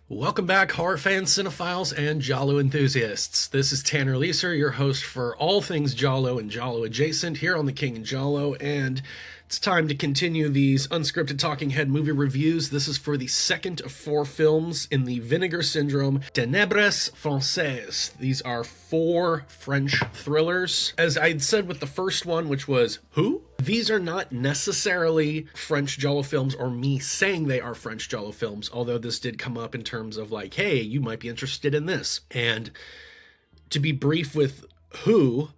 Welcome back, horror fans, cinephiles, and Giallo enthusiasts. This is Tanner Leeser, your host for all things Giallo and Giallo adjacent here on The King and Giallo, and it's time to continue these unscripted talking head movie reviews. This is for the second of 4 films in the Vinegar Syndrome Ténèbres Françaises. These are 4 French thrillers. As I'd said with the first one, which was Who? These are not necessarily French Giallo films or me saying they are French Giallo films, although this did come up in terms of like, hey, you might be interested in this. And to be brief with Who,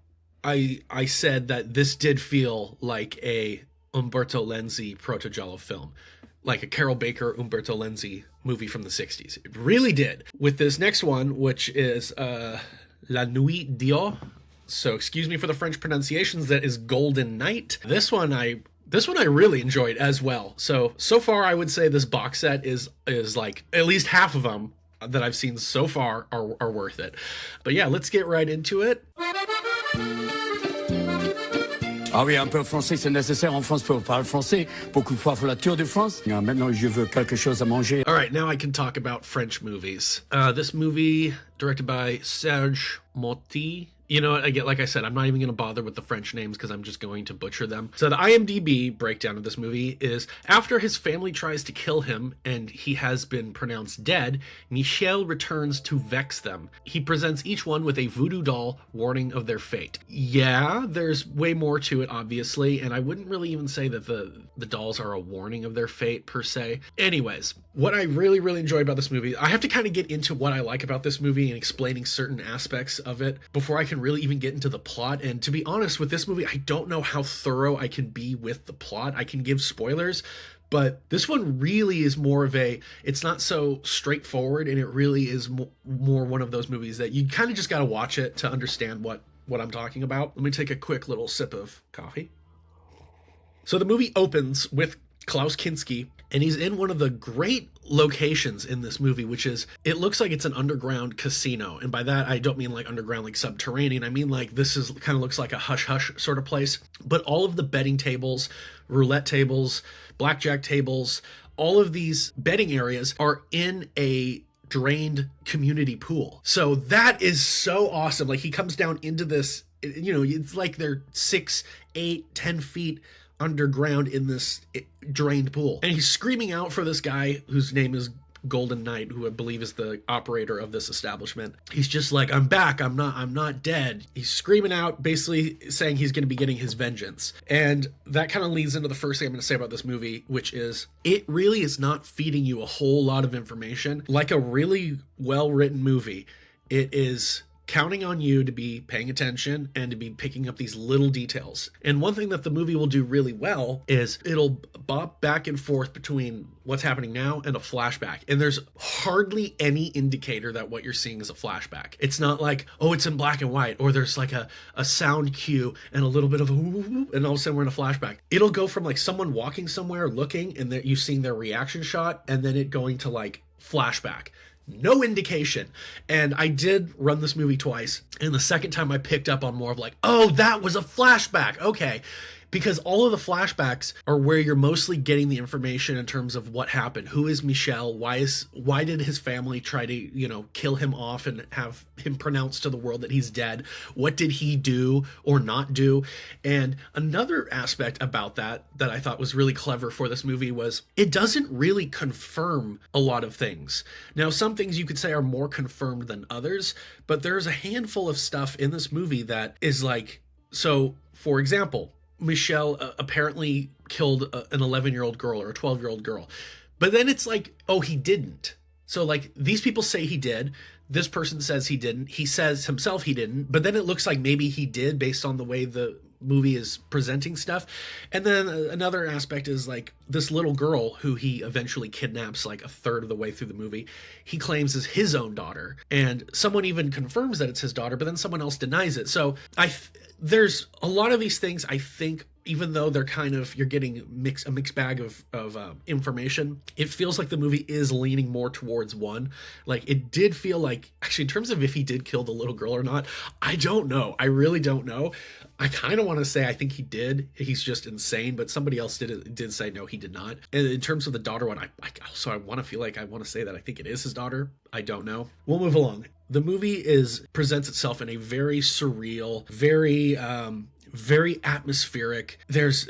I said that this did feel like a Umberto Lenzi proto-Giallo film, like a Carol Baker, Umberto Lenzi movie from the 60s. It really did. With this next one, which is La Nuit Dio, so excuse me for the French pronunciations, that is Golden Night. This one I really enjoyed as well. So far I would say this box set is like at least half of them that I've seen so far are worth it. But yeah, let's get right into it. Ah oui, un peu français, c'est nécessaire en France pour parler français. Beaucoup de fois, faut la tour de France. Maintenant, je veux quelque chose à manger. All right, now I can talk about French movies. This movie, directed by Serge Moati. You know what, like I said, I'm not even going to bother with the French names because I'm just going to butcher them. So the IMDb breakdown of this movie is, after his family tries to kill him and he has been pronounced dead, Michel returns to vex them. He presents each one with a voodoo doll warning of their fate. Yeah, there's way more to it, obviously, and I wouldn't really even say that the dolls are a warning of their fate, per se. Anyways, what I really, really enjoy about this movie, I have to kind of get into what I like about this movie and explaining certain aspects of it before I can really even get into the plot. And to be honest, with this movie, I don't know how thorough I can be with the plot. I can give spoilers, but this one really is more of it's not so straightforward, and it really is more one of those movies that you kind of just got to watch it to understand what I'm talking about. Let me take a quick little sip of coffee. So the movie opens with Klaus Kinski, and he's in one of the great locations in this movie, which is, it looks like it's an underground casino. And by that, I don't mean like underground, like subterranean. I mean like this is kind of looks like a hush-hush sort of place. But all of the betting tables, roulette tables, blackjack tables, all of these betting areas are in a drained community pool. So that is so awesome. Like, he comes down into this, you know, it's like they're 6, 8, 10 feet underground in this drained pool, and he's screaming out for this guy whose name is Golden Night, who I believe is the operator of this establishment. He's just like, I'm back, I'm not dead. He's screaming out, basically saying he's going to be getting his vengeance. And that kind of leads into the first thing I'm going to say about this movie, which is, it really is not feeding you a whole lot of information. Like a really well-written movie, it is counting on you to be paying attention and to be picking up these little details. And one thing that the movie will do really well is it'll bop back and forth between what's happening now and a flashback. And there's hardly any indicator that what you're seeing is a flashback. It's not like, oh, it's in black and white, or there's like a sound cue and a little bit of a whoo, and all of a sudden we're in a flashback. It'll go from like someone walking somewhere looking and that you seeing their reaction shot, and then it going to like flashback. No indication. And I did run this movie twice, and the second time I picked up on more of like, oh, that was a flashback. Okay. Because all of the flashbacks are where you're mostly getting the information in terms of what happened. Who is Michel? Why did his family try to, you know, kill him off and have him pronounced to the world that he's dead? What did he do or not do? And another aspect about that I thought was really clever for this movie was, it doesn't really confirm a lot of things. Now, some things you could say are more confirmed than others, but there's a handful of stuff in this movie that is like, so for example, Michel apparently killed an 11-year-old girl or a 12-year-old girl. But then it's like, oh, he didn't. So like, these people say he did. This person says he didn't. He says himself he didn't. But then it looks like maybe he did based on the way the movie is presenting stuff. And then another aspect is like, this little girl who he eventually kidnaps like a third of the way through the movie, he claims is his own daughter. And someone even confirms that it's his daughter, but then someone else denies it. So there's a lot of these things I think even though they're kind of, you're getting a mixed bag of information, it feels like the movie is leaning more towards one. Like, it did feel like, actually, in terms of if he did kill the little girl or not, I don't know. I really don't know. I kind of want to say I think he did. He's just insane, but somebody else did say no, he did not. And in terms of the daughter one, I want to say that I think it is his daughter. I don't know. We'll move along. The movie presents itself in a very surreal, very atmospheric. There's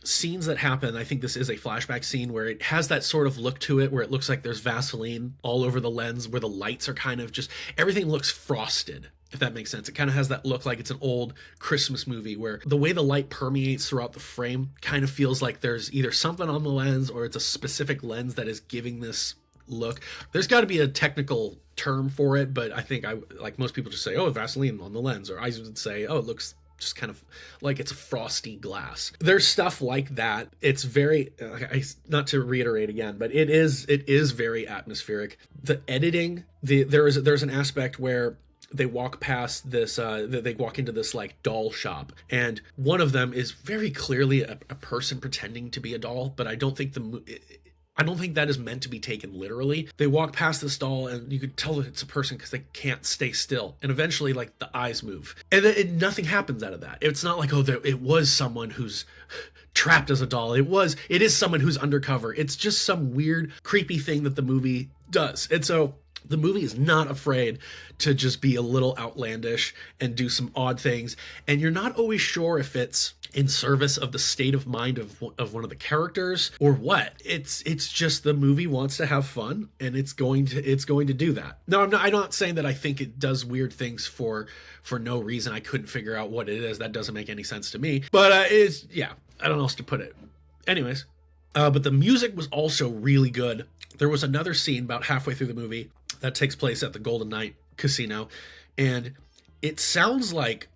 scenes that happen. I think this is a flashback scene where it has that sort of look to it, where it looks like there's Vaseline all over the lens, where the lights are kind of just, everything looks frosted, if that makes sense. It kind of has that look like it's an old Christmas movie, where the way the light permeates throughout the frame kind of feels like there's either something on the lens or it's a specific lens that is giving this look. There's got to be a technical term for it, but I think like most people just say, oh, Vaseline on the lens, or I would say, oh, it looks just kind of like it's a frosty glass. There's stuff like that. It's very, not to reiterate again, but it is very atmospheric. The editing, there's an aspect where they walk past this, they walk into this like doll shop, and one of them is very clearly a person pretending to be a doll, but I don't think that is meant to be taken literally. They walk past this doll and you could tell that it's a person because they can't stay still. And eventually, like, the eyes move. And nothing happens out of that. It's not like, oh, it was someone who's trapped as a doll. It is someone who's undercover. It's just some weird, creepy thing that the movie does. And so the movie is not afraid to just be a little outlandish and do some odd things. And you're not always sure if it's in service of the state of mind of one of the characters or what. It's just the movie wants to have fun, and it's going to do that. No, I'm not saying that I think it does weird things for no reason. I couldn't figure out what it is. That doesn't make any sense to me. But I don't know how else to put it. Anyways, but the music was also really good. There was another scene about halfway through the movie that takes place at the Golden Knight Casino, and it sounds like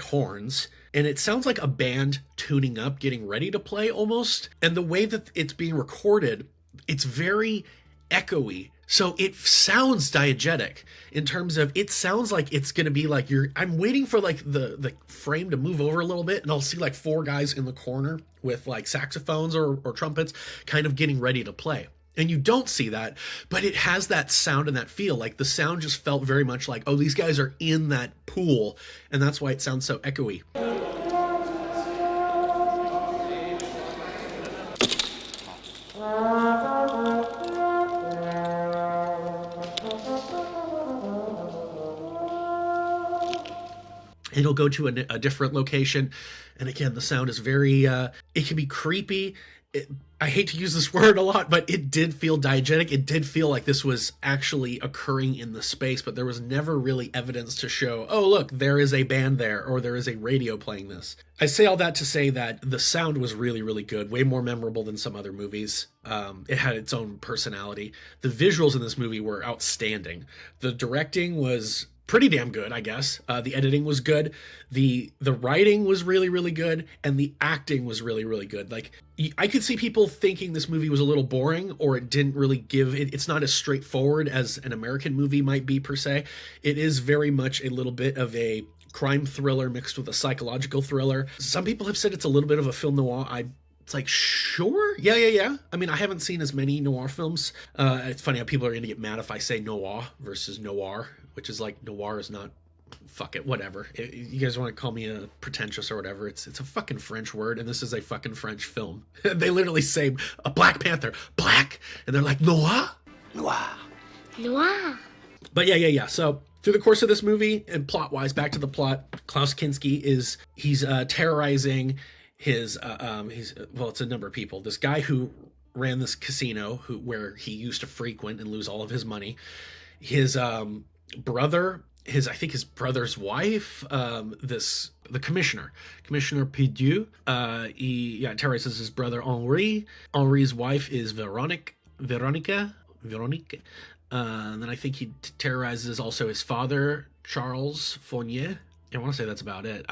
horns, and it sounds like a band tuning up, getting ready to play almost. And the way that it's being recorded, it's very echoey. So it sounds diegetic in terms of, it sounds like it's going to be like I'm waiting for like the frame to move over a little bit, and I'll see like four guys in the corner with like saxophones or trumpets kind of getting ready to play. And you don't see that, but it has that sound and that feel. Like the sound just felt very much like, oh, these guys are in that pool, and that's why it sounds so echoey. It'll go to a different location, and again, the sound is very, it can be creepy. I hate to use this word a lot, but it did feel diegetic. It did feel like this was actually occurring in the space, but there was never really evidence to show, oh, look, there is a band there, or there is a radio playing this. I say all that to say that the sound was really, really good, way more memorable than some other movies. It had its own personality. The visuals in this movie were outstanding. The directing was pretty damn good, I guess. The editing was good. The writing was really, really good. And the acting was really, really good. Like, I could see people thinking this movie was a little boring, or it didn't really give it. It's not as straightforward as an American movie might be, per se. It is very much a little bit of a crime thriller mixed with a psychological thriller. Some people have said it's a little bit of a film noir. It's like, sure. Yeah. I mean, I haven't seen as many noir films. It's funny how people are going to get mad if I say noir versus noir, which is like, noir is not, fuck it, whatever. You guys want to call me a pretentious or whatever. It's a fucking French word, and this is a fucking French film. They literally say a Black Panther, black, and they're like, noir? Noir. But yeah. So through the course of this movie, and plot-wise, back to the plot, Klaus Kinski he's terrorizing it's a number of people. This guy who ran this casino, where he used to frequent and lose all of his money. His brother, I think his brother's wife, the commissioner Pidoux, he terrorizes his brother Henri. Henri's wife is Véronique. And then I think he terrorizes also his father, Charles Fournier. I want to say that's about it.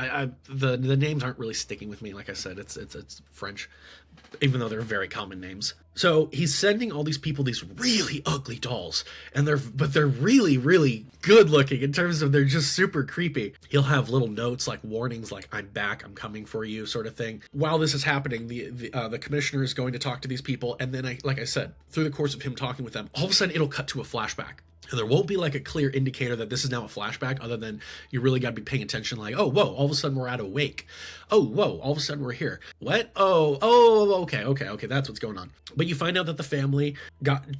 The names aren't really sticking with me. Like I said, it's French, even though they're very common names. So he's sending all these people these really ugly dolls, and they're really, really good looking in terms of they're just super creepy. He'll have little notes like warnings, like "I'm back, I'm coming for you" sort of thing. While this is happening, the commissioner is going to talk to these people, and then like I said, through the course of him talking with them, all of a sudden it'll cut to a flashback. And there won't be like a clear indicator that this is now a flashback, other than you really got to be paying attention. Like, oh, whoa, all of a sudden we're at a wake. Oh, whoa, all of a sudden we're here. What? Okay, that's what's going on. But you find out that the family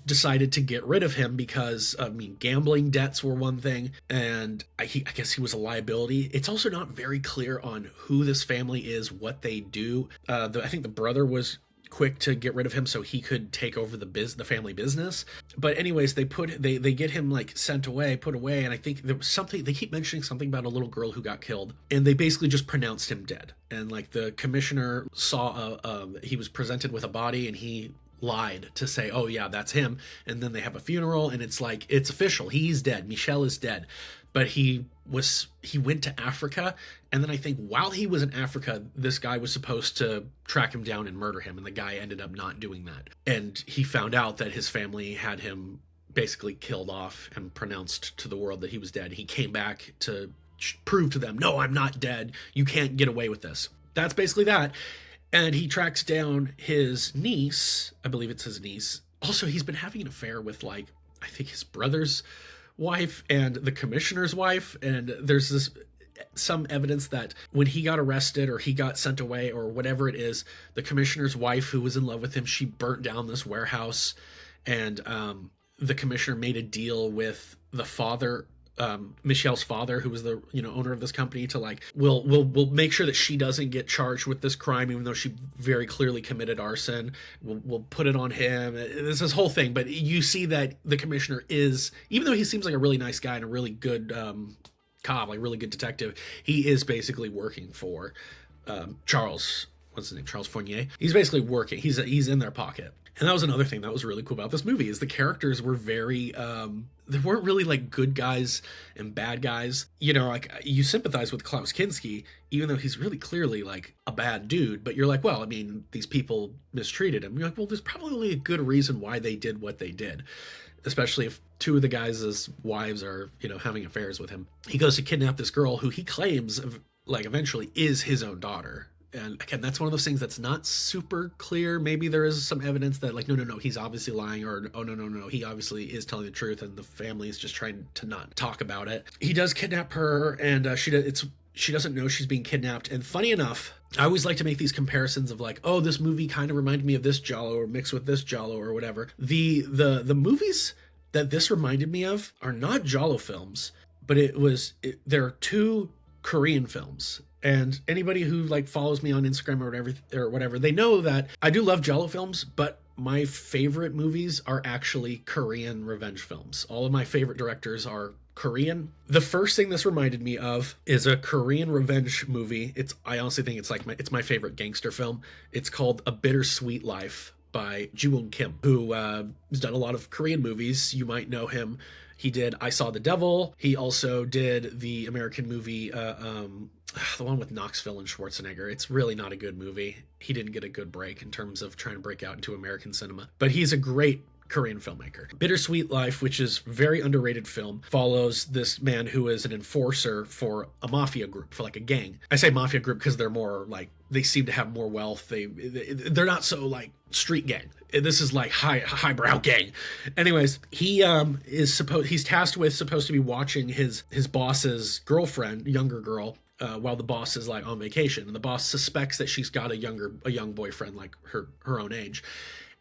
decided to get rid of him because, gambling debts were one thing, and I guess he was a liability. It's also not very clear on who this family is, what they do. I think the brother was quick to get rid of him so he could take over the family business. But anyways, they get him like put away, and I think there was something, they keep mentioning something about a little girl who got killed, and they basically just pronounced him dead. And like the commissioner saw he was presented with a body, and he lied to say, oh yeah, that's him. And then they have a funeral, and it's like, it's official, he's dead, Michel is dead. But he went to Africa, and then I think while he was in Africa, this guy was supposed to track him down and murder him, and the guy ended up not doing that. And he found out that his family had him basically killed off and pronounced to the world that he was dead. He came back to prove to them, no, I'm not dead. You can't get away with this. That's basically that. And he tracks down his niece. I believe it's his niece. Also, he's been having an affair with, like, I think his brother's wife and the commissioner's wife, and there's some evidence that when he got arrested or he got sent away or whatever it is, the commissioner's wife, who was in love with him, she burnt down this warehouse, and the commissioner made a deal with the father, Michel's father, who was the owner of this company, to like, we'll make sure that she doesn't get charged with this crime, even though she very clearly committed arson. We'll put it on him. It's this whole thing. But you see that the commissioner is, even though he seems like a really nice guy and a really good cop, like really good detective, he is basically working for Charles. What's his name? Charles Fournier. He's basically working. He's in their pocket. And that was another thing that was really cool about this movie, is the characters were very, they weren't really like good guys and bad guys. Like you sympathize with Klaus Kinski, even though he's really clearly like a bad dude, but you're like, well, I mean, these people mistreated him. You're like, well, there's probably a good reason why they did what they did, especially if two of the guys' wives are, having affairs with him. He goes to kidnap this girl who he claims like eventually is his own daughter. And again, that's one of those things that's not super clear. Maybe there is some evidence that like, no, he's obviously lying, or oh, no, he obviously is telling the truth, and the family is just trying to not talk about it. He does kidnap her, and she doesn't know she's being kidnapped. And funny enough, I always like to make these comparisons of like, oh, this movie kind of reminded me of this Giallo, or mixed with this Giallo, or whatever. The movies that this reminded me of are not Giallo films, but there are two Korean films. And anybody who like follows me on Instagram or whatever, they know that I do love Giallo films, but my favorite movies are actually Korean revenge films. All of my favorite directors are Korean. The first thing this reminded me of is a Korean revenge movie. I honestly think it's my favorite gangster film. It's called A Bittersweet Life by Ji-woon Kim, who has done a lot of Korean movies. You might know him. He did I Saw the Devil. He also did the American movie, the one with Knoxville and Schwarzenegger. It's really not a good movie. He didn't get a good break in terms of trying to break out into American cinema. But he's a great Korean filmmaker. Bittersweet Life, which is a very underrated film, follows this man who is an enforcer for a mafia group, for like a gang. I say mafia group because they're more like, they seem to have more wealth. They're not so like street gang. This is like highbrow gang. Anyways, he's tasked with supposed to be watching his boss's girlfriend, younger girl, while the boss is like on vacation, and the boss suspects that she's got a young boyfriend like her own age.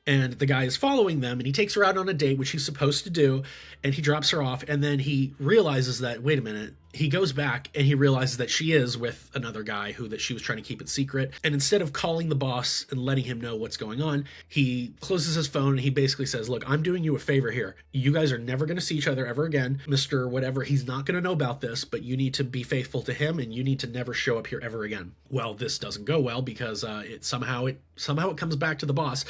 And the guy is following them, and he takes her out on a date, which he's supposed to do, and he drops her off, and then he realizes that, wait a minute, he goes back, and he realizes that she is with another guy that she was trying to keep it secret, and instead of calling the boss and letting him know what's going on, he closes his phone, and he basically says, look, I'm doing you a favor here. You guys are never going to see each other ever again. Mr. Whatever, he's not going to know about this, but you need to be faithful to him, and you need to never show up here ever again. Well, this doesn't go well, because it somehow comes back to the boss,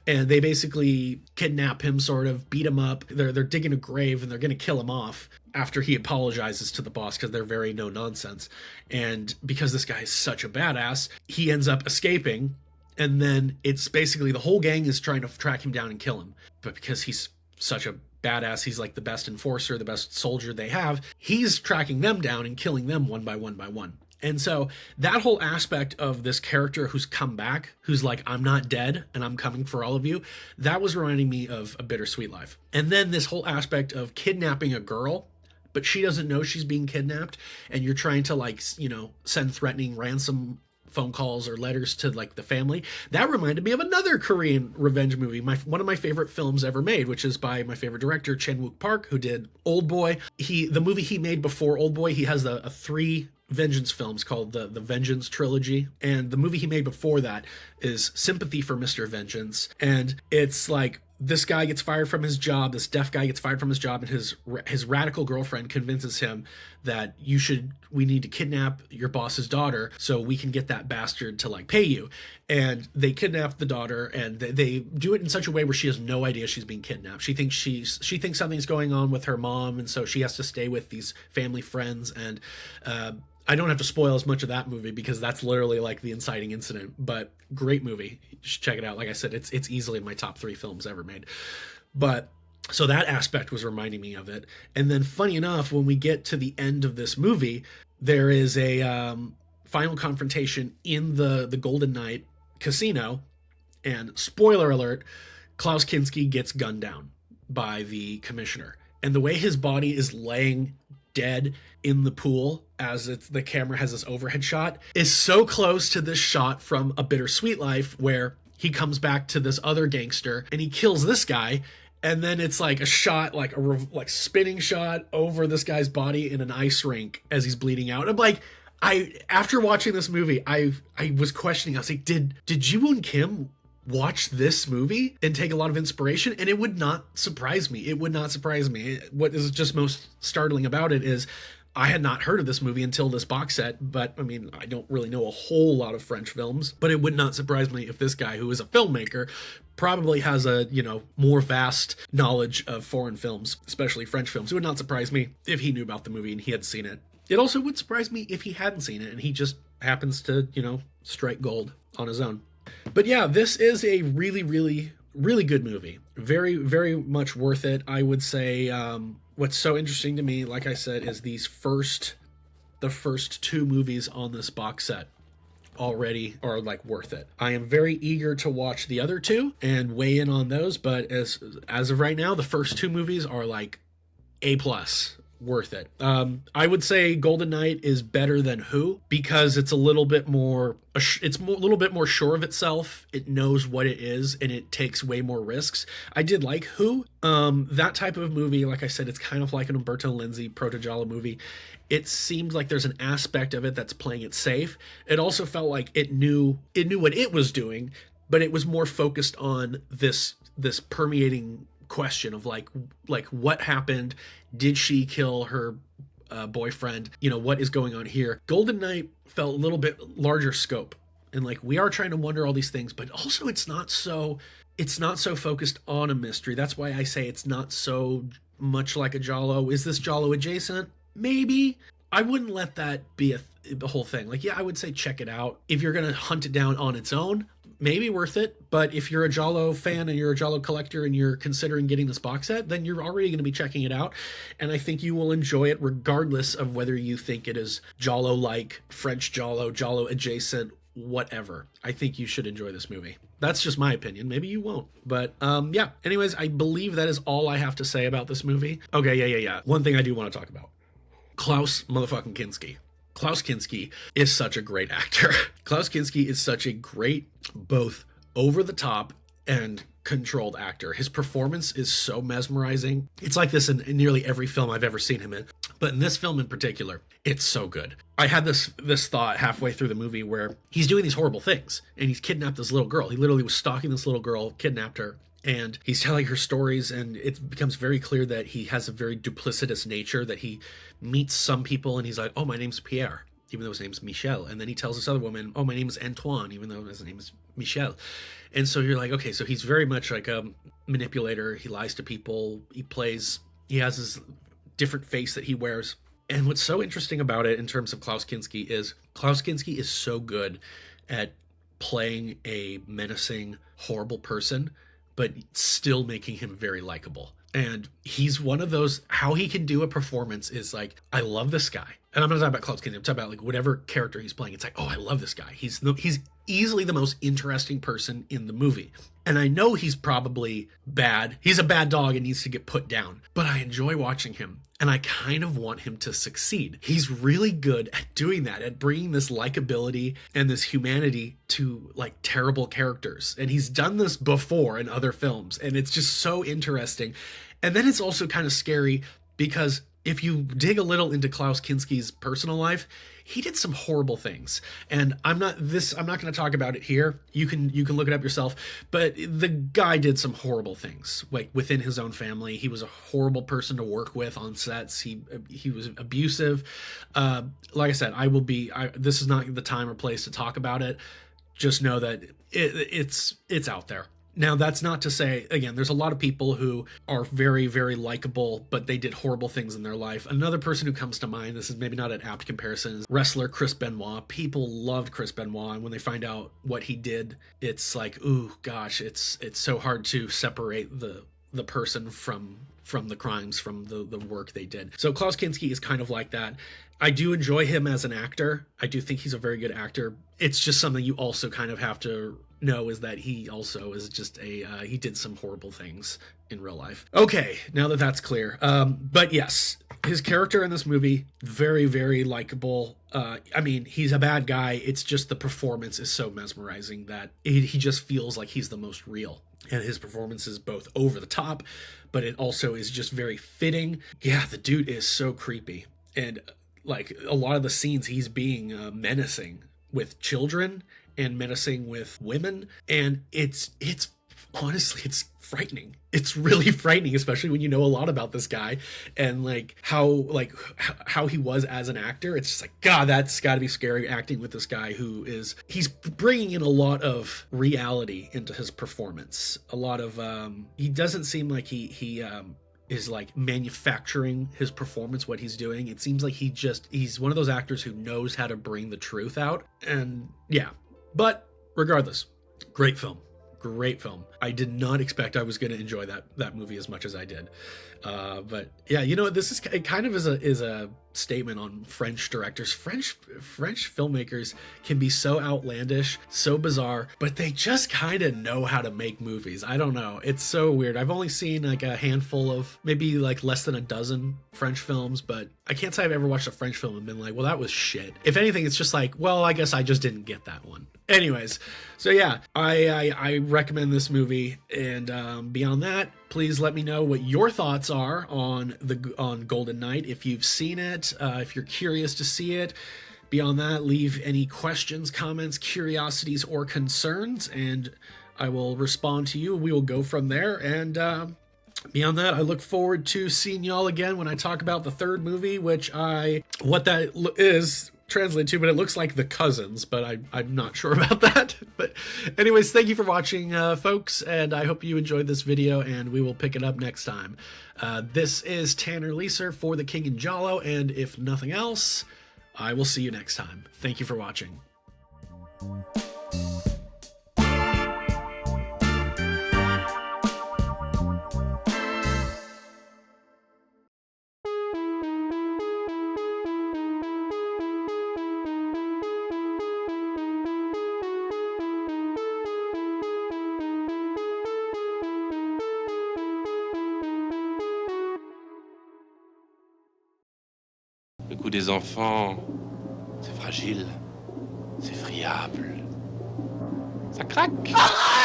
and they basically kidnap him, sort of beat him up. They're digging a grave, and they're going to kill him off. after he apologizes to the boss because they're very no nonsense. And because this guy is such a badass, he ends up escaping. And then it's basically the whole gang is trying to track him down and kill him. But because he's such a badass, he's like the best enforcer, the best soldier they have, he's tracking them down and killing them one by one by one. And so that whole aspect of this character who's come back, who's like, I'm not dead and I'm coming for all of you, that was reminding me of A Bittersweet Life. And then this whole aspect of kidnapping a girl, but she doesn't know she's being kidnapped, and you're trying to, like, you know, send threatening ransom phone calls or letters to, like, the family. That reminded me of another Korean revenge movie, one of my favorite films ever made, which is by my favorite director, Chan-wook Park, who did Old Boy. The movie he made before Old Boy, he has a 3 vengeance films called the Vengeance Trilogy, and the movie he made before that is Sympathy for Mr. Vengeance. And it's like, this guy gets fired from his job, this deaf guy gets fired from his job, and his radical girlfriend convinces him that we need to kidnap your boss's daughter so we can get that bastard to, like, pay you. And they kidnap the daughter, and they do it in such a way where she has no idea she's being kidnapped. She thinks something's going on with her mom, and so she has to stay with these family friends. And I don't have to spoil as much of that movie because that's literally like the inciting incident, but great movie. You should check it out. Like I said, it's easily in my top 3 films ever made. But so that aspect was reminding me of it. And then funny enough, when we get to the end of this movie, there is a final confrontation in the Golden Knight casino, and spoiler alert, Klaus Kinski gets gunned down by the commissioner. And the way his body is laying dead in the pool as the camera has this overhead shot is so close to this shot from A Bittersweet Life, where he comes back to this other gangster and he kills this guy, and then it's like a shot, like a spinning shot over this guy's body in an ice rink as he's bleeding out. I'm like, after watching this movie, I was questioning. I was like, did Ji-woon Kim watch this movie and take a lot of inspiration? And it would not surprise me. It would not surprise me. What is just most startling about it is I had not heard of this movie until this box set, but I mean, I don't really know a whole lot of French films, but it would not surprise me if this guy, who is a filmmaker, probably has a, more vast knowledge of foreign films, especially French films. It would not surprise me if he knew about the movie and he had seen it. It also would surprise me if he hadn't seen it and he just happens to, strike gold on his own. But yeah, this is a really, really, really good movie. Very, very much worth it. I would say what's so interesting to me, like I said, is the first 2 movies on this box set already are like worth it. I am very eager to watch the other 2 and weigh in on those, but as of right now, the first 2 movies are like A+. Worth it. I would say Golden Knight is better than Who because it's a little bit more sure of itself. It knows what it is and it takes way more risks. I did like Who. That type of movie, like I said, it's kind of like an Umberto Lenzi proto-Giallo movie. It seems like there's an aspect of it that's playing it safe. It also felt like it knew what it was doing, but it was more focused on this permeating question of like what happened. Did she kill her boyfriend? What is going on here? Golden Knight felt a little bit larger scope, and like we are trying to wonder all these things, but also it's not so focused on a mystery. That's why I say it's not so much like a Giallo. Is this Giallo adjacent? Maybe. I wouldn't let that be the whole thing. Like, yeah, I would say check it out. If you're gonna hunt it down on its own, maybe worth it. But if you're a Giallo fan and you're a Giallo collector and you're considering getting this box set, then you're already going to be checking it out. And I think you will enjoy it regardless of whether you think it is Giallo-like, French Giallo, Giallo adjacent, whatever. I think you should enjoy this movie. That's just my opinion. Maybe you won't. But yeah. Anyways, I believe that is all I have to say about this movie. Okay, yeah. One thing I do want to talk about. Klaus motherfucking Kinski. Klaus Kinski is such a great actor. Klaus Kinski is such a great, both over-the-top and controlled actor. His performance is so mesmerizing. It's like this in nearly every film I've ever seen him in. But in this film in particular, it's so good. I had this thought halfway through the movie where he's doing these horrible things, and he's kidnapped this little girl. He literally was stalking this little girl, kidnapped her, and he's telling her stories, and it becomes very clear that he has a very duplicitous nature, that he meets some people and he's like, oh, my name's Pierre, even though his name's Michel. And then he tells this other woman, oh, my name is Antoine, even though his name is Michel. And so you're like, okay, so he's very much like a manipulator. He lies to people. He has his different face that he wears. And what's so interesting about it in terms of Klaus Kinski is so good at playing a menacing, horrible person, but still making him very likable. And he's one of those, how he can do a performance is like, I love this guy. And I'm not talking about Klaus Kinski, I'm talking about like whatever character he's playing. It's like, oh, I love this guy. He's easily the most interesting person in the movie. And I know he's probably bad. He's a bad dog and needs to get put down. But I enjoy watching him. And I kind of want him to succeed. He's really good at doing that, at bringing this likability and this humanity to like terrible characters. And he's done this before in other films. And it's just so interesting. And then it's also kind of scary because if you dig a little into Klaus Kinski's personal life, he did some horrible things. And I'm not going to talk about it here. You can look it up yourself, but the guy did some horrible things like within his own family. He was a horrible person to work with on sets. He was abusive. Like I said, this is not the time or place to talk about it. Just know that it's out there. Now, that's not to say, again, there's a lot of people who are very, very likable, but they did horrible things in their life. Another person who comes to mind, this is maybe not an apt comparison, is wrestler Chris Benoit. People loved Chris Benoit, and when they find out what he did, it's like, ooh, gosh, it's so hard to separate the person from the crimes, from the work they did. So Klaus Kinski is kind of like that. I do enjoy him as an actor. I do think he's a very good actor. It's just something you also kind of have to know is that he also is just he did some horrible things in real life. Okay, now that that's clear. But yes, his character in this movie, very, very likable. I mean, he's a bad guy. It's just the performance is so mesmerizing that he just feels like he's the most real. And his performance is both over the top, but it also is just very fitting. Yeah, the dude is so creepy. And like a lot of the scenes he's being menacing with children and menacing with women. And it's honestly, it's frightening. It's really frightening, especially when you know a lot about this guy and like how he was as an actor. It's just like, God, that's got to be scary acting with this guy he's bringing in a lot of reality into his performance. A lot of, he doesn't seem like he is like manufacturing his performance, what he's doing. It seems like he's one of those actors who knows how to bring the truth out. And yeah, but regardless, great film. Great film. I did not expect I was going to enjoy that movie as much as I did. But yeah, you know, this is kind of is a statement on French directors. French filmmakers can be so outlandish, so bizarre, but they just kind of know how to make movies. I don't know. It's so weird. I've only seen like a handful of, maybe like less than a dozen French films, but I can't say I've ever watched a French film and been like, well, that was shit. If anything, it's just like, well, I guess I just didn't get that one. Anyways, so yeah, I recommend this movie, and beyond that, please let me know what your thoughts are on Golden Knight. If you've seen it, if you're curious to see it. Beyond that, leave any questions, comments, curiosities, or concerns, and I will respond to you. We will go from there, and beyond that, I look forward to seeing y'all again when I talk about the third movie, what that is translated to, but it looks like The Cousins, but I'm not sure about that. But anyways, thank you for watching, folks, and I hope you enjoyed this video, and we will pick it up next time. This is Tanner Leeser for The King and Giallo, and if nothing else, I will see you next time. Thank you for watching. Le goût des enfants, c'est fragile, c'est friable. Ça craque. Arrête!